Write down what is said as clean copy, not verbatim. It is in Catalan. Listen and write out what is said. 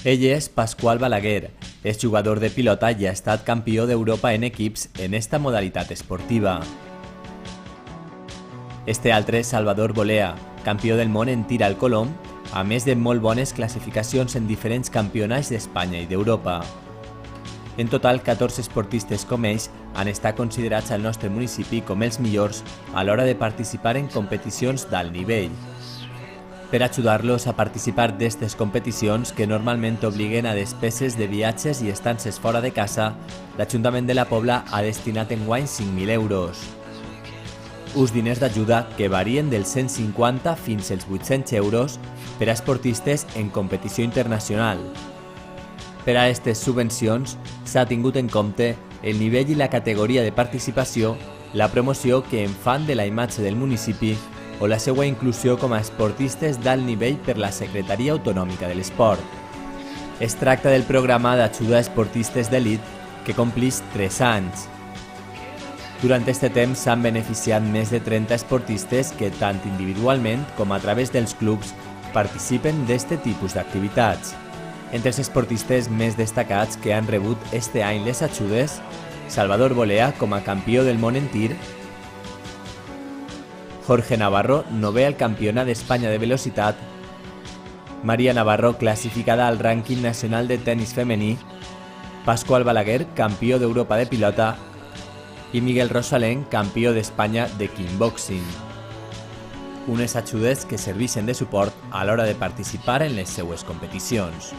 Ell és Pasqual Balaguer, és jugador de pilota i ha estat campió d'Europa en equips en esta modalitat esportiva. Este altre és Salvador Bolea, campió del món en tir al colom, a més de molt bones classificacions en diferents campionats d'Espanya i d'Europa. En total, 14 esportistes com ells han estat considerats al nostre municipi com els millors a l'hora de participar en competicions d'alt nivell. Per ajudar-los a participar d'aquestes competicions, que normalment obliguen a despeses de viatges i estances fora de casa, l'Ajuntament de la Pobla ha destinat enguany 5.000 euros. Uns diners d'ajuda que varien dels 150 fins als 800 euros per a esportistes en competició internacional. Per a aquestes subvencions s'ha tingut en compte el nivell i la categoria de participació, la promoció que en fan de la imatge del municipi o la seva inclusió com a esportistes d'alt nivell per la Secretaria Autonòmica de l'Esport. Es tracta del programa d'ajuda a esportistes d'elit que complix 3 anys. Durant aquest temps s'han beneficiat més de 30 esportistes que tant individualment com a través dels clubs participen d'aquest tipus d'activitats. Entre els esportistes més destacats que han rebut este any les ajudes, Salvador Bolea com a campió del món en tir, Jorge Navarro, novè al Campionat d'Espanya de velocitat, Maria Navarro, classificada al rànquing nacional de tennis femení, Pasqual Balaguer, campió d'Europa de pilota, i Miguel Rosalén, campió d'Espanya de kickboxing. Unes ajudes que serveixen de suport a l'hora de participar en les seues competicions.